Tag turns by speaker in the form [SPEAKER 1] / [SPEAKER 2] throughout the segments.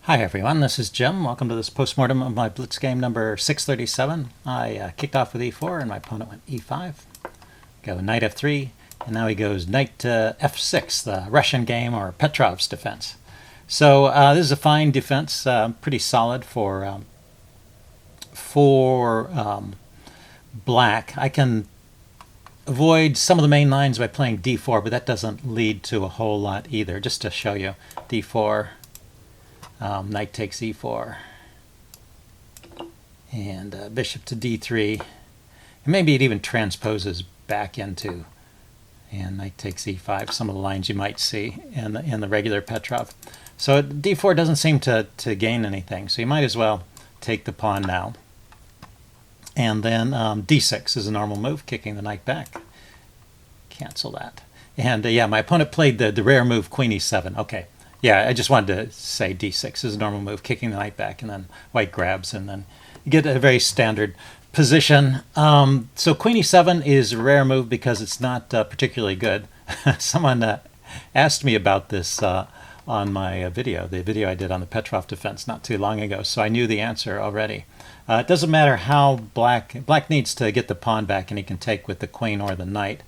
[SPEAKER 1] Hi everyone, this is Jim. Welcome to this postmortem of my Blitz game number 637. I kicked off with e4 and my opponent went e5. Go knight f3, and now he goes knight to f6, the Russian game or Petrov's defense. So this is a fine defense, pretty solid for black. I can avoid some of the main lines by playing d4, but that doesn't lead to a whole lot either. Just to show you, d4. Knight takes e4, and bishop to d3, and maybe it even transposes back into, and knight takes e5, some of the lines you might see in the regular Petrov. So d4 doesn't seem to gain anything, so you might as well take the pawn now. And then d6 is a normal move, kicking the knight back. Cancel that. And yeah, my opponent played the rare move queen e7. Okay. Yeah, I just wanted to say d6 is a normal move, kicking the knight back, and then white grabs, and then you get a very standard position. So queen e7 is a rare move because it's not particularly good. Someone asked me about this on my video, the video I did on the Petrov defense not too long ago, so I knew the answer already. It doesn't matter how black needs to get the pawn back, and he can take with the queen or the knight.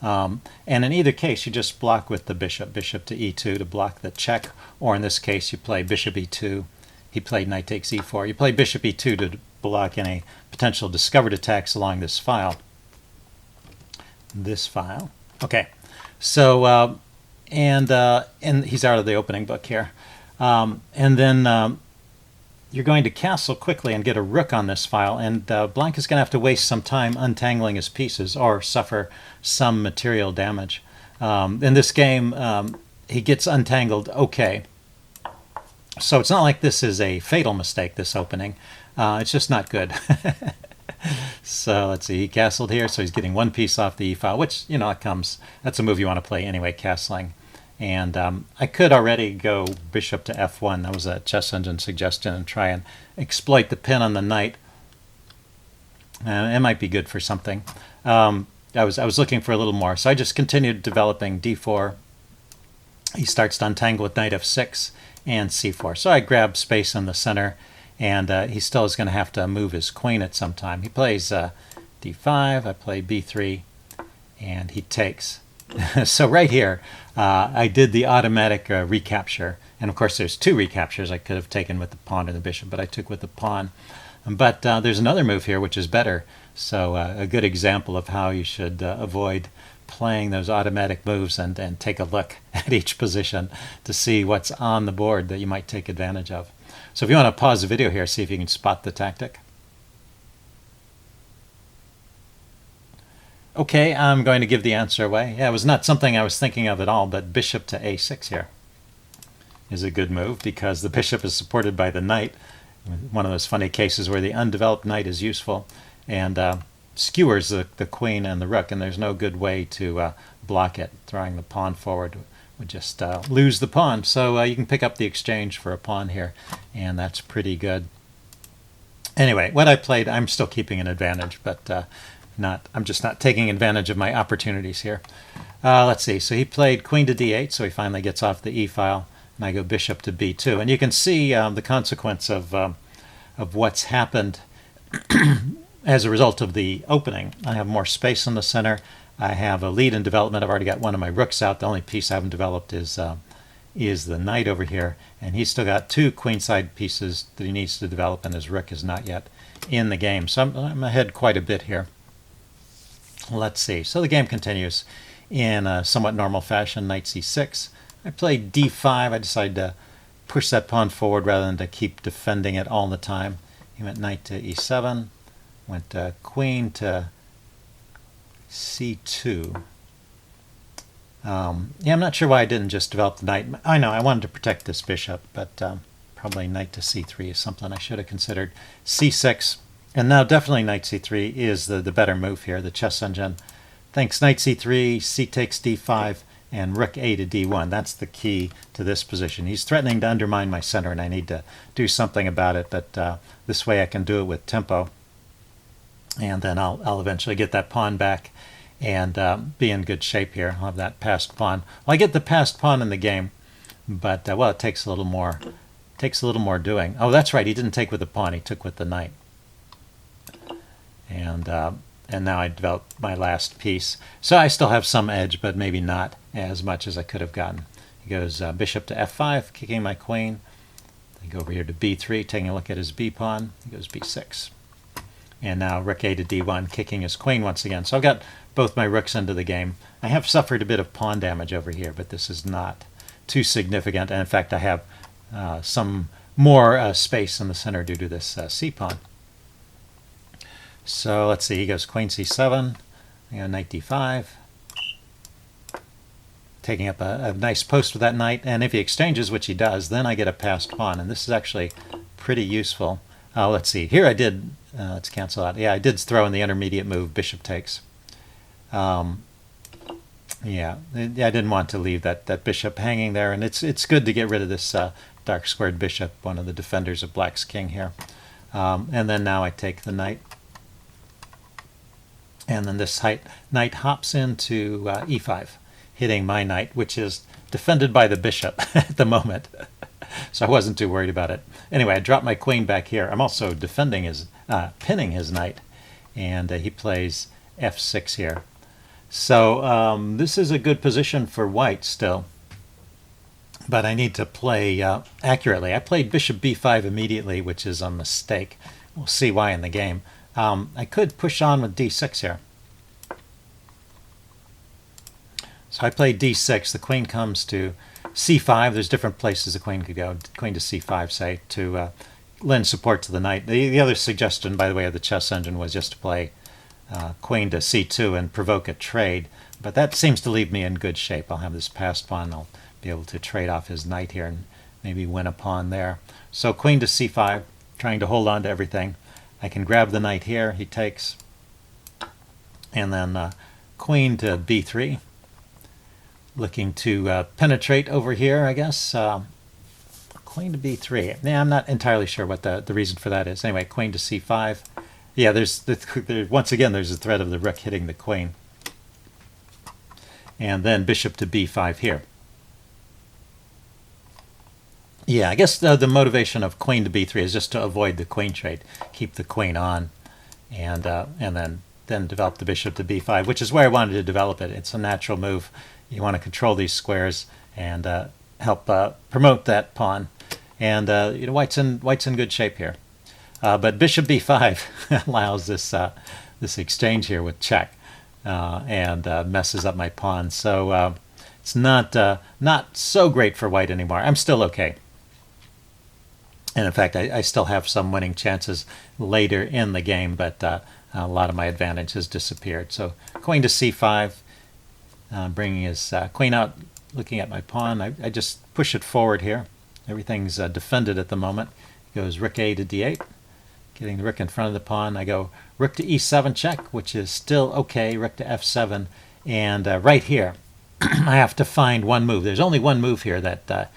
[SPEAKER 1] And in either case, you just block with the bishop to e2 to block the check, or in this case, you play bishop e2. He played knight takes e4. You play bishop e2 to block any potential discovered attacks along this file. Okay, so and he's out of the opening book here, and then you're going to castle quickly and get a rook on this file, and Blank is going to have to waste some time untangling his pieces or suffer some material damage. In this game, he gets untangled okay. So it's not like this is a fatal mistake, this opening. It's just not good. So let's see, he castled here, so he's getting one piece off the e file, which, you know, that's a move you want to play anyway, castling. And I could already go bishop to f1. That was a chess engine suggestion, and try and exploit the pin on the knight. It might be good for something. I was looking for a little more, so I just continued developing d4. He starts to untangle with knight f6 and c4. So I grab space in the center, and he still is going to have to move his queen at some time. He plays d5, I play b3, and he takes. So right here, I did the automatic recapture. And of course, there's two recaptures. I could have taken with the pawn or the bishop, but I took with the pawn. But there's another move here, which is better. So a good example of how you should avoid playing those automatic moves, and take a look at each position to see what's on the board that you might take advantage of. So if you want to pause the video here, see if you can spot the tactic. Okay, I'm going to give the answer away. Yeah, it was not something I was thinking of at all, but bishop to a6 here is a good move because the bishop is supported by the knight. One of those funny cases where the undeveloped knight is useful and skewers the queen and the rook, and there's no good way to block it. Throwing the pawn forward would just lose the pawn. So you can pick up the exchange for a pawn here, and that's pretty good. Anyway, what I played, I'm still keeping an advantage, but I'm just not taking advantage of my opportunities here. Let's see. So he played queen to d8, so he finally gets off the e file, and I go bishop to b2. And you can see the consequence of what's happened as a result of the opening. I have more space in the center. I have a lead in development. I've already got one of my rooks out. The only piece I haven't developed is the knight over here, and he's still got two queenside pieces that he needs to develop, and his rook is not yet in the game. So I'm ahead quite a bit here. Let's see. So the game continues in a somewhat normal fashion. Knight c6. I played d5. I decided to push that pawn forward rather than to keep defending it all the time. He went knight to e7. Went queen to c2. Yeah, I'm not sure why I didn't just develop the knight. I know I wanted to protect this bishop, but probably knight to c3 is something I should have considered. c6. And now definitely knight c3 is the better move here. The chess engine thinks knight c3, c takes d5, and rook a to d1. That's the key to this position. He's threatening to undermine my center, and I need to do something about it. But this way I can do it with tempo. And then I'll eventually get that pawn back and be in good shape here. I'll have that passed pawn. Well, I get the passed pawn in the game, but well, it takes a little more Takes a little more doing. Oh, that's right. He didn't take with the pawn. He took with the knight. And now I developed my last piece. So I still have some edge, but maybe not as much as I could have gotten. He goes bishop to f5, kicking my queen. I go over here to b3, taking a look at his b pawn. He goes b6. And now rook a to d1, kicking his queen once again. So I've got both my rooks into the game. I have suffered a bit of pawn damage over here, but this is not too significant. And in fact, I have some more space in the center due to this c pawn. So let's see, he goes queen c7, I go knight d5, taking up a nice post with that knight, and if he exchanges, which he does, then I get a passed pawn, and this is actually pretty useful. Let's see, here I did, let's cancel out, yeah, I did throw in the intermediate move, bishop takes. Yeah, I didn't want to leave that bishop hanging there, and it's good to get rid of this dark squared bishop, one of the defenders of black's king here. And then now I take the knight. And then this knight hops into e5, hitting my knight, which is defended by the bishop at the moment. So I wasn't too worried about it. Anyway, I dropped my queen back here. I'm also defending his, pinning his knight, and he plays f6 here. So this is a good position for white still, but I need to play accurately. I played bishop b5 immediately, which is a mistake. We'll see why in the game. I could push on with d6 here. So I played d6. The queen comes to c5. There's different places the queen could go. Queen to c5, say, to lend support to the knight. The other suggestion, by the way, of the chess engine was just to play queen to c2 and provoke a trade. But that seems to leave me in good shape. I'll have this passed pawn. I'll be able to trade off his knight here and maybe win a pawn there. So queen to c5, trying to hold on to everything. I can grab the knight here, he takes, and then queen to b3, looking to penetrate over here, I guess. Queen to b3. Yeah, I'm not entirely sure what the reason for that is. Anyway, queen to c5. Yeah, once again, there's a threat of the rook hitting the queen. And then bishop to b5 here. Yeah, I guess the motivation of queen to b3 is just to avoid the queen trade, keep the queen on, and then develop the bishop to b5, which is where I wanted to develop it. It's a natural move. You want to control these squares and help promote that pawn. And white's in good shape here. But bishop b5 allows this exchange here with check and messes up my pawn. So it's not so great for white anymore. I'm still okay. And in fact, I still have some winning chances later in the game, but a lot of my advantage has disappeared. So queen to c5, bringing his queen out, looking at my pawn. I just push it forward here. Everything's defended at the moment. He goes rook a to d8, getting the rook in front of the pawn. I go rook to e7 check, which is still okay, rook to f7. And right here, I have to find one move. There's only one move here that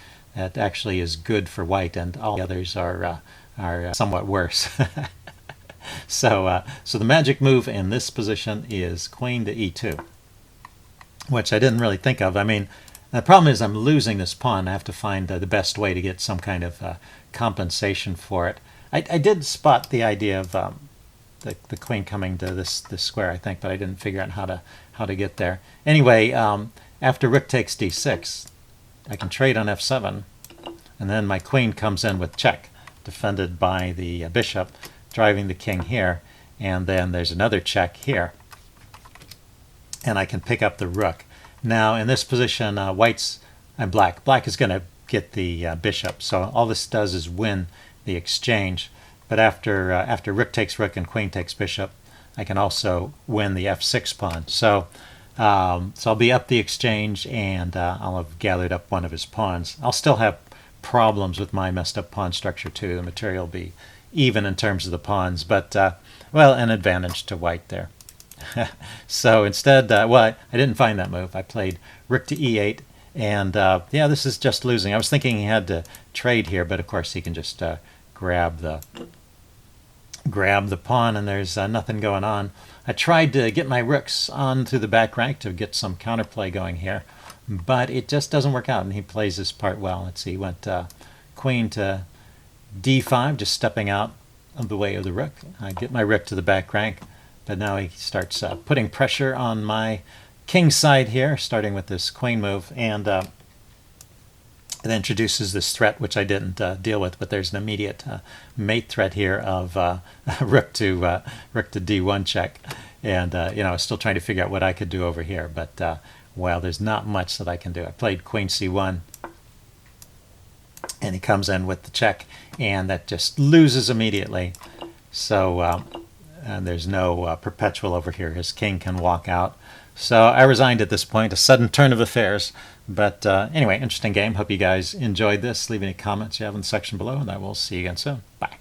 [SPEAKER 1] actually is good for white, and all the others are somewhat worse. So the magic move in this position is queen to e2, which I didn't really think of. I mean, the problem is I'm losing this pawn. I have to find the best way to get some kind of compensation for it. I did spot the idea of the queen coming to this square, I think, but I didn't figure out how to get there. Anyway, after rook takes d6, I can trade on f7, and then my queen comes in with check, defended by the bishop, driving the king here, and then there's another check here, and I can pick up the rook. Now in this position, black is going to get the bishop, so all this does is win the exchange. But after rook takes rook and queen takes bishop, I can also win the f6 pawn. So I'll be up the exchange, and I'll have gathered up one of his pawns. I'll still have problems with my messed up pawn structure too. The material will be even in terms of the pawns, but well, an advantage to white there. So instead, I didn't find that move. I played rook to e8, and yeah, this is just losing. I was thinking he had to trade here, but of course he can just grab the pawn, and there's nothing going on. I tried to get my rooks onto the back rank to get some counterplay going here, but it just doesn't work out, and he plays his part well. Let's see, he went queen to d5, just stepping out of the way of the rook. I get my rook to the back rank, but now he starts putting pressure on my king side here, starting with this queen move, and it introduces this threat, which I didn't deal with, but there's an immediate mate threat here of rook to d1 check, and I was still trying to figure out what I could do over here, but well, there's not much that I can do. I played queen c1, and he comes in with the check, and that just loses immediately. So and there's no perpetual over here. His king can walk out. So I resigned at this point, a sudden turn of affairs. But anyway, interesting game. Hope you guys enjoyed this. Leave any comments you have in the section below, and I will see you again soon. Bye.